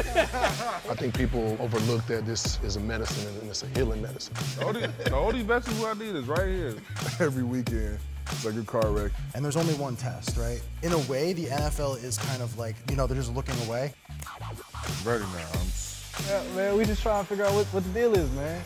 I think people overlook that this is a medicine and it's a healing medicine. The only vegetable I need is right here. Every weekend, it's like a car wreck. And there's only one test, right? In a way, the NFL is kind of like, you know, they're just looking away. I'm ready now. Yeah, man, we just trying to figure out what the deal is, man.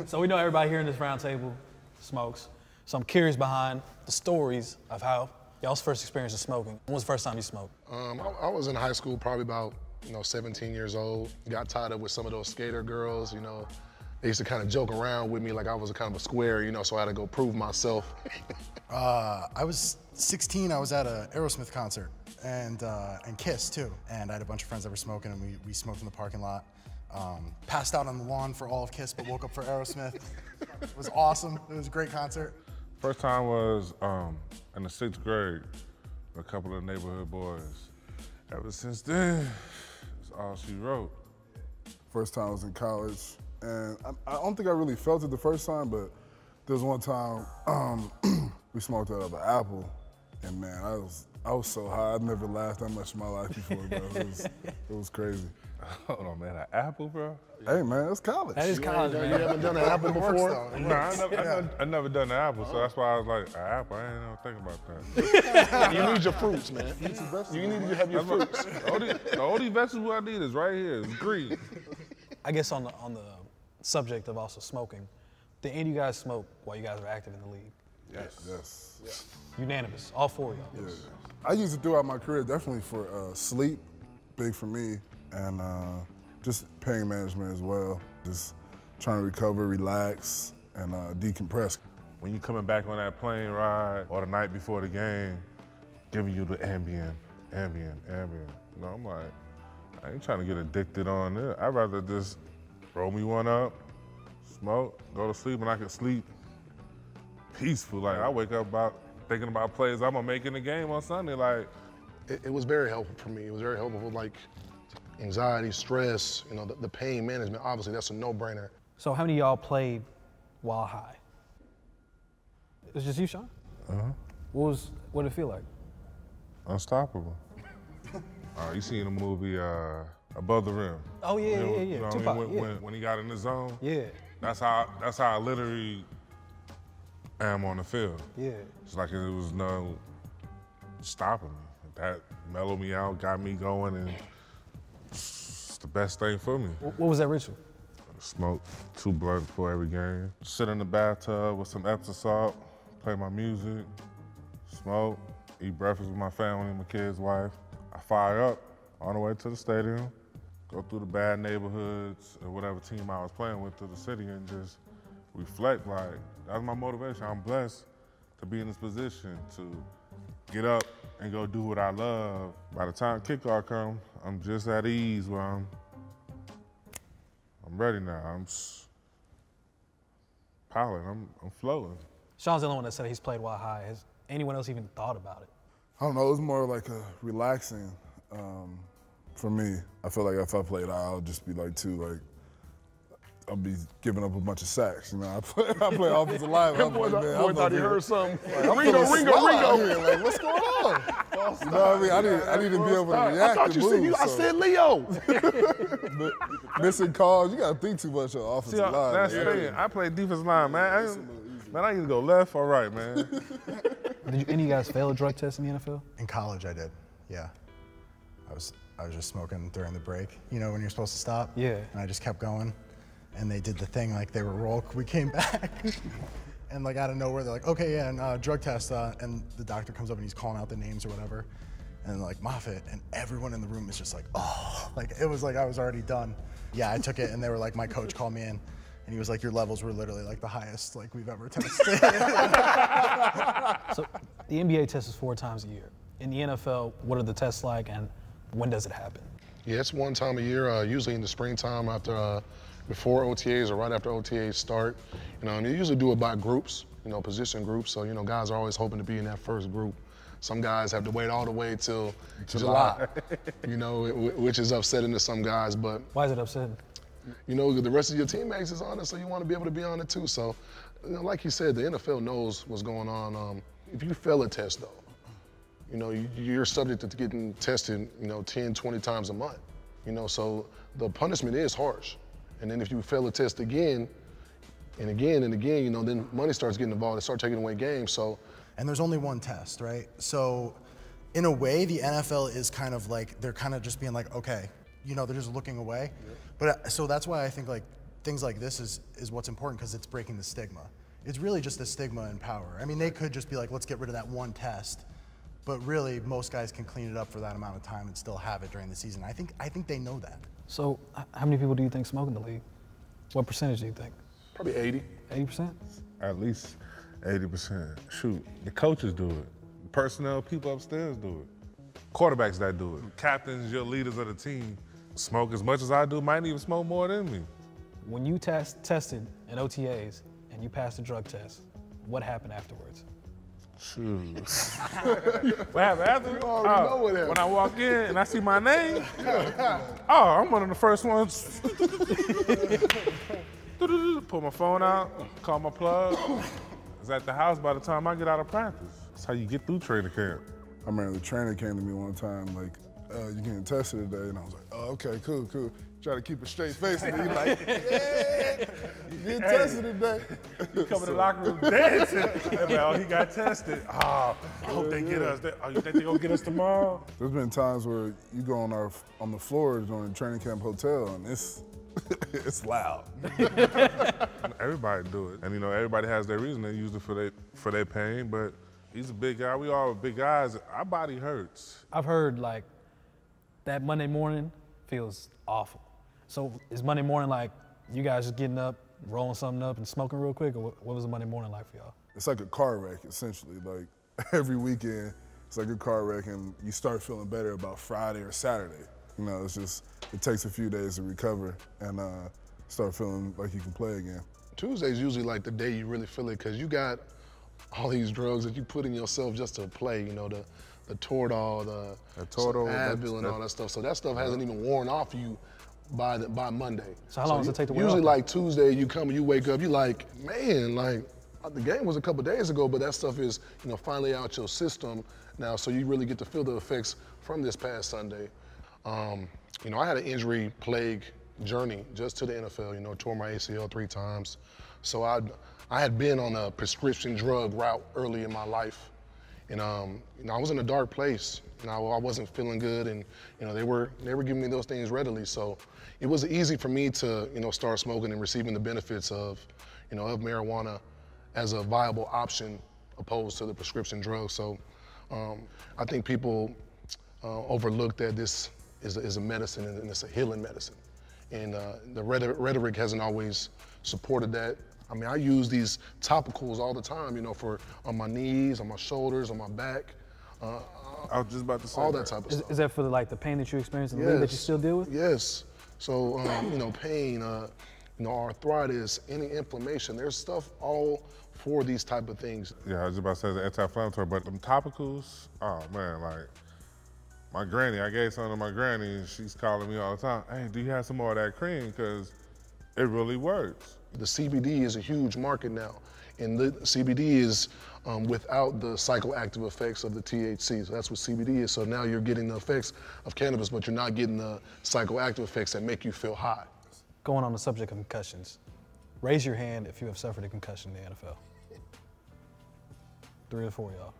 So we know everybody here in this round table smokes. So I'm curious behind the stories of how y'all's first experience of smoking. When was the first time you smoked? I was in high school, probably about 17 years old. Got tied up with some of those skater girls, They used to kind of joke around with me like I was a kind of a square, so I had to go prove myself. I was 16, I was at an Aerosmith concert and Kiss too. And I had a bunch of friends that were smoking and we smoked in the parking lot. Passed out on the lawn for all of Kiss, but woke up for Aerosmith. It was awesome, it was a great concert. First time was in the 6th grade, with a couple of neighborhood boys. Ever since then, it's all she wrote. First time I was in college, and I don't think I really felt it the first time, but there was one time we smoked out of an apple, and man, I was so high. I'd never laughed that much in my life before, bro. It was crazy. Hold on, man, an apple, bro? Hey, man, it's college. That is college, man. You haven't done an apple before? No, I never done an apple, so that's why I was like, an apple, I ain't never think about that. You need your fruits, man. You need to have your fruits. The only vegetable I need is right here, it's green. I guess on the subject of also smoking, did any of you guys smoke while you guys were active in the league? Yes. Yeah. Unanimous, all 4 of y'all. Yeah. I used it throughout my career, definitely for sleep, big for me, and just pain management as well. Just trying to recover, relax, and decompress. When you coming back on that plane ride or the night before the game, giving you the Ambien. I'm like, I ain't trying to get addicted on it. I'd rather just roll me one up, smoke, go to sleep, and I can sleep peaceful. Like, I wake up thinking about plays I'm gonna make in the game on Sunday. Like, it was very helpful for me. It was very helpful, like anxiety, stress, the pain management. Obviously, that's a no-brainer. So how many of y'all played while high? It was just you, Sean? What did it feel like? unstoppable. You seen the movie Above the Rim? Oh yeah, yeah. You know Tupac, what I mean? When he got in the zone? Yeah. That's how I literally am on the field. Yeah. It's like it was no stopping me. That mellowed me out, got me going, and it's the best thing for me. What was that ritual? Smoke 2 blunts before every game. Sit in the bathtub with some Epsom salt, play my music, smoke, eat breakfast with my family, my kids' wife. I fire up on the way to the stadium, go through the bad neighborhoods or whatever team I was playing with to the city and just reflect. Like, that's my motivation. I'm blessed to be in this position to get up and go do what I love. By the time kickoff comes, I'm just at ease where I'm ready now. I'm piloting, I'm floating. Sean's the only one that said he's played while high. Has anyone else even thought about it? I don't know, it was more like a relaxing for me. I feel like if I played high, I'll just be I'll be giving up a bunch of sacks. You know, I play offensive line. I'm like, man, boy thought he heard something. Like, Ringo. Like, what's going on? You know what I mean? I need to be able to react. I thought you said I said Leo. Missing calls, you gotta think too much on offensive line. That's the thing. I play defensive line, man. I either go left or right, man. Did any of you guys fail a drug test in the NFL? In college, I did. Yeah. I was just smoking during the break. You know when you're supposed to stop? Yeah. And I just kept going. And they did the thing like they were we came back. And like out of nowhere, they're like, okay, yeah, and drug test. And the doctor comes up and he's calling out the names or whatever. And like, Moffitt, and everyone in the room is just like, oh. Like, it was like I was already done. Yeah, I took it and they were like, my coach called me in. And he was like, your levels were literally like the highest like we've ever tested. So the NBA tests 4 times a year. In the NFL, what are the tests like and when does it happen? Yeah, it's 1 time a year, usually in the springtime after, before OTAs or right after OTAs start. And they usually do it by groups, position groups. So, guys are always hoping to be in that first group. Some guys have to wait all the way till July, which is upsetting to some guys, but. Why is it upsetting? The rest of your teammates is on it, so you want to be able to be on it too. So, like you said, the NFL knows what's going on. If you fail a test, though, you know, you're subject to getting tested, you know, 10, 20 times a month. You know, so the punishment is harsh. And then if you fail a test again, and again and again, you know, then money starts getting involved. They start taking away games. So, and there's only one test, right? So, in a way, the NFL is kind of like they're kind of just being like, okay, you know, they're just looking away. Yeah. But so that's why I think like things like this is what's important because it's breaking the stigma. It's really just the stigma and power. I mean, they could just be like, let's get rid of that one test, but really most guys can clean it up for that amount of time and still have it during the season. I think they know that. So, how many people do you think smoke in the league? What percentage do you think? Probably 80. 80%? At least 80%. Shoot, the coaches do it. The personnel people upstairs do it. Quarterbacks that do it. Captains, your leaders of the team, smoke as much as I do, might even smoke more than me. When you tested in OTAs and you passed the drug test, what happened afterwards? Shoot. What happened afterwards? You already know what happened. When I walk in and I see my name, oh, I'm one of the first ones. Pull my phone out, call my plug. It's at the house by the time I get out of practice. That's how you get through training camp. I remember the trainer came to me one time, like, you getting tested today? And I was like, oh, okay, cool. Try to keep a straight face. And he's like, yeah, you getting tested today. You come in the locker room dancing. Like, oh, he got tested. Oh, I hope they get us. Oh, you think they're gonna get us tomorrow? There's been times where you go on the floor during the training camp hotel and it's loud. Everybody do it. And you know, everybody has their reason. They use it for their pain, but he's a big guy. We all big guys. Our body hurts. I've heard like that Monday morning feels awful. So is Monday morning like you guys just getting up, rolling something up and smoking real quick, or what was a Monday morning like for y'all? It's like a car wreck, essentially. Like every weekend, it's like a car wreck and you start feeling better about Friday or Saturday. You know, it's just, it takes a few days to recover and start feeling like you can play again. Tuesday's usually like the day you really feel it because you got all these drugs that you put in yourself just to play, you know, the Toradol, the Advil and all that stuff. So that stuff hasn't even worn off you by Monday. So how long does it take to wear off? Usually like Tuesday, you come and you wake up, you like, man, like the game was a couple days ago, but that stuff is, you know, finally out your system now, so you really get to feel the effects from this past Sunday. You know, I had an injury plague journey just to the NFL, you know, tore my ACL 3 times. So I had been on a prescription drug route early in my life. And you know, I was in a dark place. You know, I wasn't feeling good, and you know, they were giving me those things readily. So it was easy for me to, you know, start smoking and receiving the benefits of, you know, of marijuana as a viable option opposed to the prescription drug. So I think people overlook that this is a medicine and it's a healing medicine. And the rhetoric hasn't always supported that. I mean, I use these topicals all the time, you know, on my knees, on my shoulders, on my back. I was just about to say all that type of stuff. Is that for the pain that you experience in the leg that you still deal with? Yes. So, you know, pain, you know, arthritis, any inflammation, there's stuff all for these type of things. Yeah, I was just about to say the anti-inflammatory, but them topicals, oh man, like my granny, I gave some to my granny and she's calling me all the time, hey, do you have some more of that cream? Because it really works. The CBD is a huge market now, and the CBD is without the psychoactive effects of the THC. So that's what CBD is. So now you're getting the effects of cannabis, but you're not getting the psychoactive effects that make you feel high. Going on the subject of concussions, raise your hand if you have suffered a concussion in the NFL. 3 or 4 of y'all.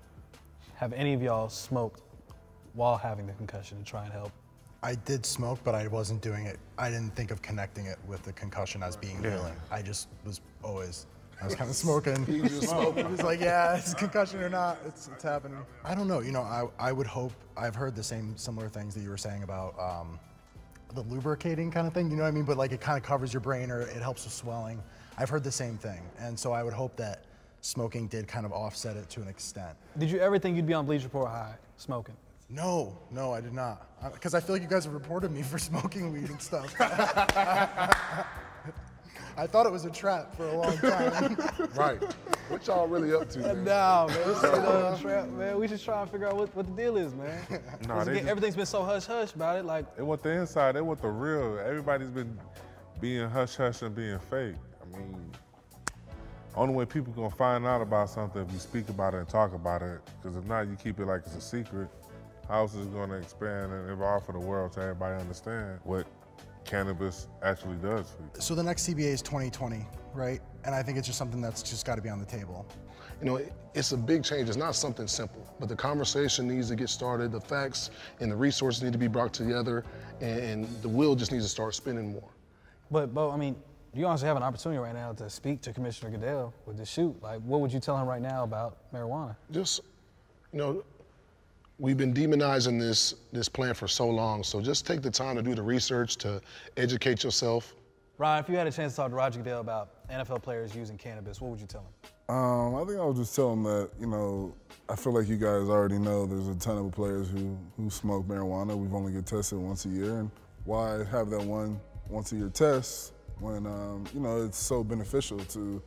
Have any of y'all smoked while having the concussion to try and help? I did smoke, but I wasn't doing it. I didn't think of connecting it with the concussion as being healing. I just was always, I was kind of smoking. He was like, yeah, it's a concussion or not, it's happening. I don't know, you know, I would hope, I've heard the similar things that you were saying about the lubricating kind of thing, you know what I mean? But like it kind of covers your brain or it helps with swelling. I've heard the same thing. And so I would hope that smoking did kind of offset it to an extent. Did you ever think you'd be on Bleacher Report high smoking? No, I did not. Because I feel like you guys have reported me for smoking weed and stuff. I thought it was a trap for a long time. Right. What y'all really up to, man? Nah, man, this ain't no trap, man. We just trying to figure out what the deal is, man. No, everything's been so hush-hush about it. Like, they want the inside, they want the real. Everybody's been being hush-hush and being fake. I mean, Only way people gonna find out about something if you speak about it and talk about it, because if not, you keep it like it's a secret. How else is it gonna expand and evolve for the world to everybody understand what cannabis actually does for you? So the next CBA is 2020, right? And I think it's just something that's just got to be on the table. You know, it's a big change. It's not something simple, but the conversation needs to get started. The facts and the resources need to be brought together, and the wheel just needs to start spinning more. But Bo, I mean, you honestly have an opportunity right now to speak to Commissioner Goodell with this shoot. Like, what would you tell him right now about marijuana? Just, you know, we've been demonizing this plant for so long, so just take the time to do the research, to educate yourself. Ryan, if you had a chance to talk to Roger Goodell about NFL players using cannabis, what would you tell him? I think I would just tell them that, you know, I feel like you guys already know there's a ton of players who smoke marijuana. We've only get tested once a year, and why have that once a year test when, you know, it's so beneficial to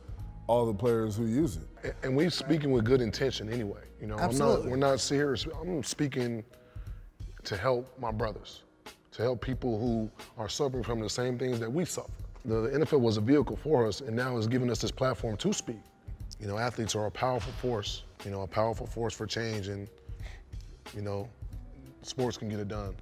all the players who use it. And we're speaking with good intention anyway. You know, Absolutely. we're not serious. I'm speaking to help my brothers, to help people who are suffering from the same things that we suffer. The NFL was a vehicle for us, and now it's giving us this platform to speak. You know, athletes are a powerful force, you know, a powerful force for change, and, you know, sports can get it done.